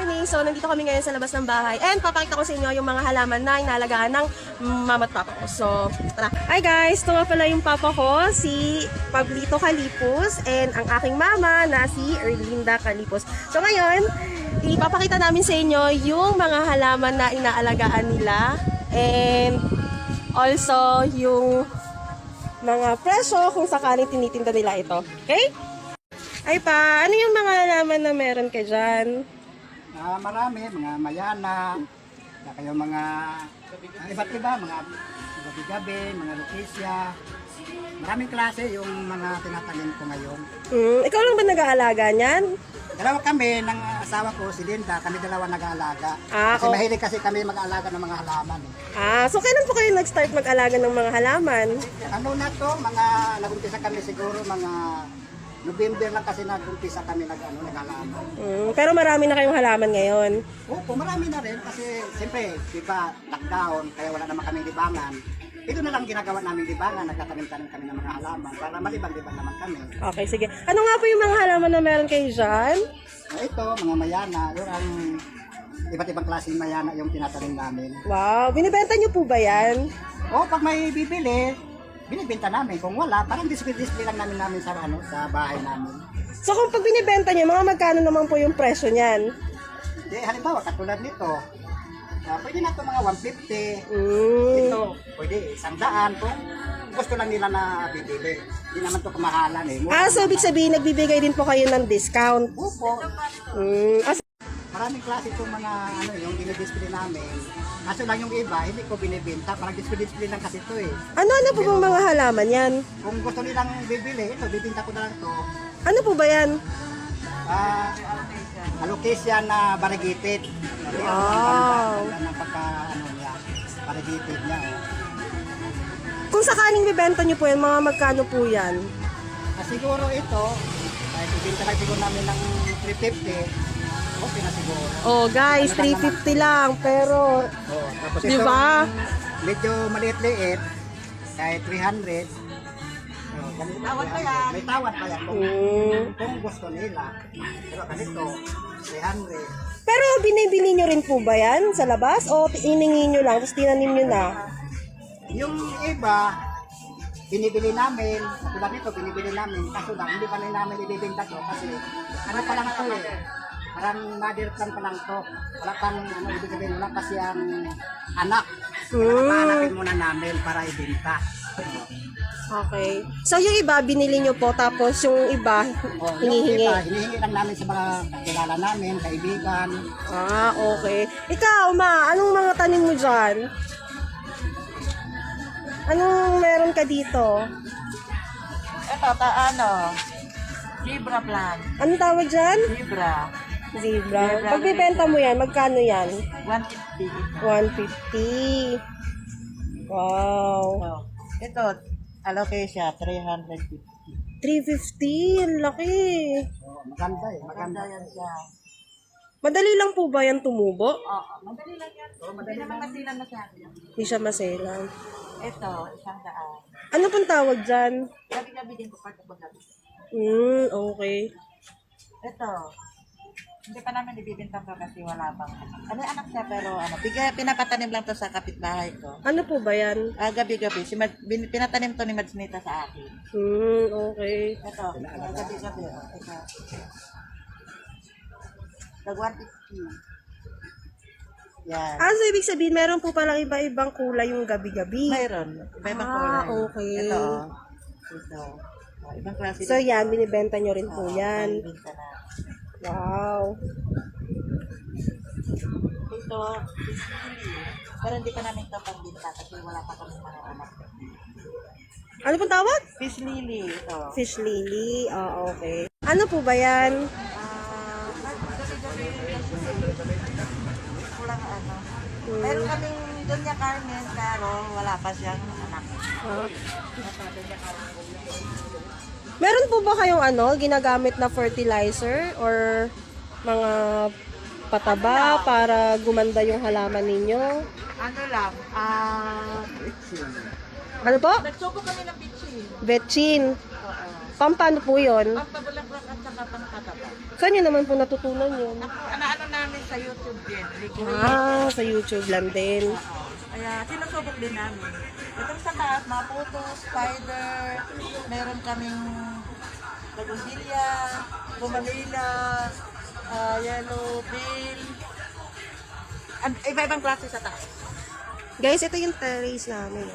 morning. So, nandito kami ngayon sa labas ng bahay. And papakita ko sa inyo yung mga halaman na inalagaan ng mama at papa ko. So, tara. Hi guys! Ito nga pala yung papa ko, si Pablito Calipos. And ang aking mama na si Erlinda Calipos. So, ngayon, ipapakita namin sa inyo yung mga halaman na inaalagaan nila. And also, yung mga presyo kung sakaling tinitinda nila ito. Okay? Ay pa, ano yung mga halaman na meron ka dyan? Marami, mga mayana, yung mga iba't iba, mga gabi-gabi, mga lutesia. Maraming klase yung mga tinatanim ko ngayon. Ikaw lang ba nag-aalaga niyan? Dalawa kami ng asawa ko, si Linda, kami dalawa nag-aalaga. Kasi mahilig kasi kami mag-aalaga ng mga halaman. So kailan po kayo nag-start mag-alaga ng mga halaman? Ano na to, nag-umpisa kami siguro mga November lang kasi nag-umpisa kami nag-halaman. Pero marami na kayong halaman ngayon? Opo, marami na rin kasi siyempre, di ba, lockdown, kaya wala naman kaming libangan. Ito na lang ginagawa namin libangan, nagtatanim-tanim kami ng mga halaman para malibang-libang naman kami. Okay, sige. Ano nga po yung mga halaman na meron kayo dyan? Ito, mga mayana, yung ang iba't ibang klaseng mayana yung tinatanim namin. Wow, binibenta niyo po ba yan? O, pag may bibili, binibenta namin. Kung wala, parang display lang namin sa bahay namin. So kung pag binibenta niyo, mga magkano naman po yung presyo niyan? Halimbawa, katulad nito, pwede na ito mga 150. Ito, pwede 100 kung gusto lang nila na bibili. Hindi naman ito kamahalan eh. So ibig sabihin, nagbibigay din po kayo ng discount? Opo. Maraming klase itong mga yung dinidisplay namin. Kaso lang yung iba, hindi ko binibenta. Parang display lang kasi ito eh. Ano po bang mga halaman yan? Kung gusto nilang bibili, ito, bibinta ko na lang ito. Ano po ba yan? Alocasia na variegated. Wow. Ang niya, variegated niya. Kung sakaling bibenta niyo po yan, mga magkano po yan? Siguro ito, kahit ibinta lang siguro namin ng 350, okay na siguro. Oh guys, 350 lang, pero Tapos di ba? Medyo maliit-liit, kahit 300. Tawad pa yan. May tawad pa yan kung gusto nila. Pero ganito, 300. Pero binibili nyo rin po ba yan sa labas? O iningi nyo lang, tapos tinanim nyo na? Yung iba, binibili namin, tulad nito, binibili namin, kaso lang, hindi pa rin namin ibibenta to kasi ano pa lang ito eh. Parang mother plan pa lang to. Wala pang ibig sabihin, wala pa siyang anak. Pahanapin muna namin para ibenta. Okay. So yung iba, binili nyo po, tapos yung iba, hinihingi? Yung iba, hinihingi lang namin sa mga kilala namin, kaibigan. Okay. Ikaw, ma, anong mga tanim mo dyan? Anong meron ka dito? Ito, zebra plant. Anong tawag dyan? Zebra. Zebra. Pag bibenta mo yan, magkano yan? 150. 150. Wow. Ito, alocasia, 350. 350, ang laki. Maganda eh, Maganda yan siya. Madali lang po ba yan tumubo? Madali lang yan. Hindi naman masilan masyado. Hindi siya maselang. Ito, 100. Ano pong tawag dyan? Gabi-gabi din ko pagkabagabi. Okay. Ito, hindi pa namin ibibintang ko kasi wala pang anak siya pero pinapatanim lang to sa kapitbahay ko. Ano po ba yan? Gabi-gabi, pinatanim to ni Madsnita sa akin. Okay. Ito, gabi-gabi. Ito. Tag 150. Yan. So ibig sabihin, meron po palang iba-ibang kulay yung gabi-gabi. Mayroon. Iba-ibang kulay. Okay. Ito. Ito. Ibang klase. So yan, binibenta nyo rin po yan. Binibenta na. Wow. Ito. Pero hindi pa namin ito pambinta kasi wala pa kami mga anak. Ano pong tawag? Fish lily. Ito. Fish lily. Okay. Ano po ba yan? Kulang Meron kaming Doña Carmen pero wala pa siyang anak. Meron po ba kayong ginagamit na fertilizer or mga pataba para gumanda yung halaman ninyo? Ano lang, Ano po? nagsuko kami ng pitchin. Betchin. Pampano po yun? Pampabulaklak at saka pangkataba. Saan nyo naman po natutunan yun? Ano namin sa YouTube din. Sa YouTube lang din. Kaya sinusubok din namin. Itong sa taas, mga puto, spider, meron kaming bagumbilya, bumalila, yellow bill. Iba-ibang klase sa taas. Guys, ito yung terrace namin.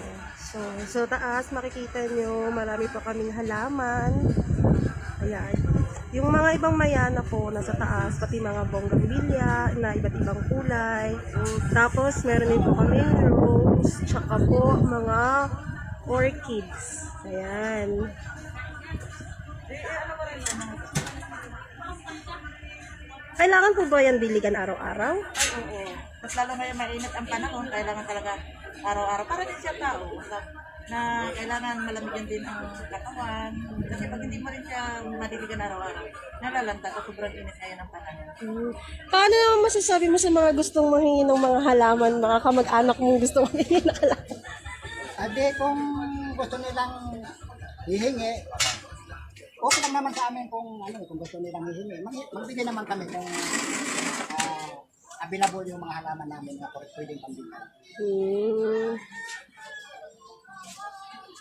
So taas, makikita nyo, marami pa kaming halaman. Ayan. Yung mga ibang mayana po, nasa taas, pati mga bonggambilya na iba't ibang kulay. Tapos, meron din po kaming rose, tsaka po mga orchids. Ayan. Kailangan po ba yan diligan araw-araw? Ay, oo. Mas lalo ngayon mainit ang panahon, kailangan talaga araw-araw. Para din siya tao, na kailangan malamigan din ang katawan. Kasi pag hindi mo rin siya madiligan araw-araw, nalalanta ka sobrang init ngayon ang panahon. Paano naman masasabi mo sa mga gustong manghingi ng mga halaman, mga kamag-anak mong gustong manghingi ng halaman? Ade, kung gusto nilang hihingi, okay lang naman sa amin kung gusto nilang hihingi. Magbigay naman kami kung available yung mga halaman namin na pwedeng pambigay.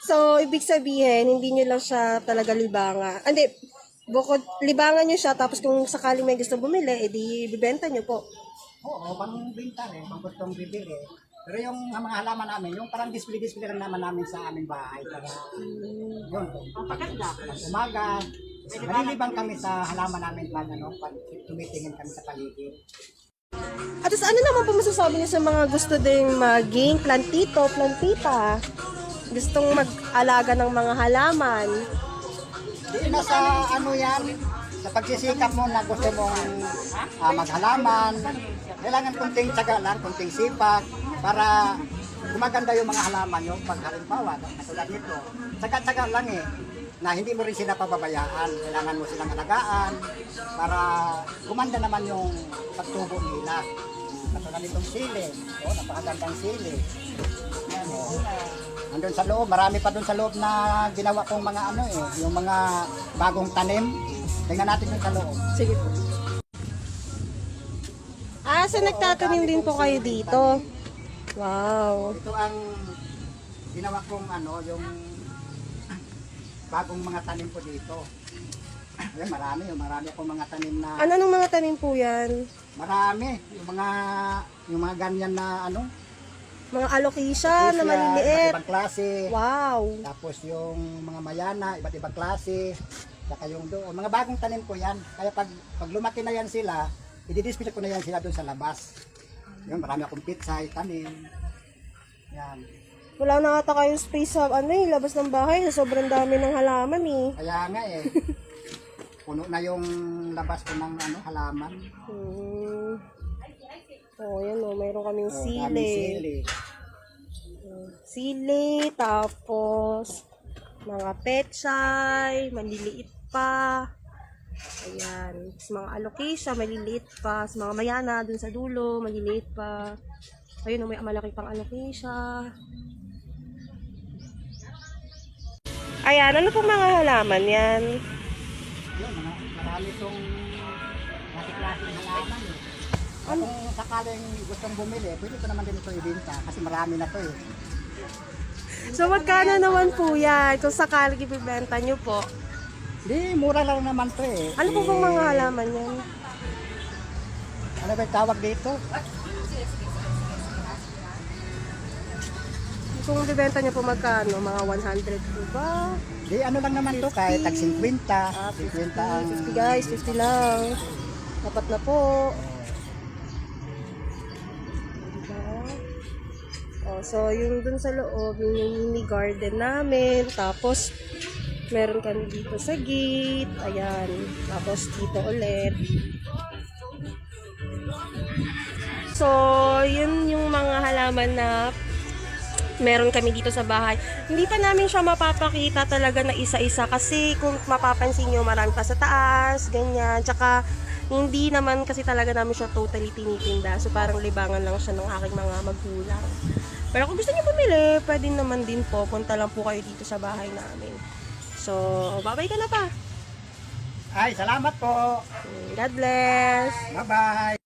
So, ibig sabihin, hindi nyo lang siya talaga libangan. Hindi, bukod, libangan nyo siya, tapos kung sakaling may gusto bumili, edi bibenta nyo po. Oo, pang binta rin, pang gustong bibili. Pero yung mga halaman namin, yung parang display lang naman namin sa aming bahay. Para, yun, Pagkanda. umaga, malilibang kami sa halaman namin pag tumitingin kami sa paligid. At ano naman po masasabi niyo sa mga gusto ding maging plantito, plantita? Gustong mag-alaga ng mga halaman? Di na sa yan, sa pagsisikap mo na gusto mong maghalaman, kailangan kunting tsaga lang, kunting sipag, para gumaganda yung mga halaman yung paghalimbawa, katulad nito. Tsaga-tsaga lang na hindi mo rin sila pababayaan. Kailangan mo silang alagaan para gumanda naman yung pagtubo nila. Katulad nitong sili, napakagandang sili. Yan, andun sa loob, marami pa dun sa loob na ginawa kong mga yung mga bagong tanim. Tingnan natin yung sa loob. Sige po. So nagtatanim din po kayo dito? Wow. Ito ang ginawa kong yung bagong mga tanim ko dito. Ayan, marami akong mga tanim na Ano nung mga tanim po yan? marami, yung mga ganyan na Mga alocasia na maliliit. iba't ibang klase. Wow. Tapos yung mga mayana, iba't ibang klase. Saka yung doon, mga bagong tanim ko yan. Kaya pag lumaki na yan sila, i-display ko na yan sila doon sa labas. Yun, marami akong pitsay, tanim. Yan. Wala na ata kayong space sa labas ng bahay. Sa sobrang dami ng halaman Kaya nga puno na yung labas ko ng halaman. Yan mayroon kaming Daming sili. sili. Sili, tapos mga pechay, maliliit pa. Ayan. Tapos mga alocasia, maliliit pa. Tapos mga mayana, dun sa dulo, maliliit pa. Ayun, may malaki pang alocasia. Ayan, ano pong mga halaman yan? Yun, marami itong klase-klaseng halaman Kung sakaling gustong bumili, pwede ko naman din ito ibenta kasi marami na to So, magkano naman po yan? Kung sakaling ibibenta nyo po. Di, mura lang naman to Ano po bang mga halaman yan? Ano ba yung tawag dito? Kung bibenta nyo po magkano? Mga 100 po ba? Di, ano lang naman to kahit tag 50. 50 ang... 50 guys, 50 lang. Dapat na po. So, yung dun sa loob, yung mini garden namin. Tapos, meron kami dito sa gate. Ayan. Tapos, dito ulit. So, yun yung mga halaman na meron kami dito sa bahay. Hindi pa namin siya mapapakita talaga na isa-isa kasi kung mapapansin nyo, marami pa sa taas, ganyan. Tsaka, hindi naman kasi talaga namin siya totally tinitinda. So, parang libangan lang siya ng aking mga magulang. Pero kung gusto niyo bumili, pwede naman din po. Punta lang po kayo dito sa bahay namin. So, bye-bye ka na pa. Ay, salamat po. God bless. Bye-bye.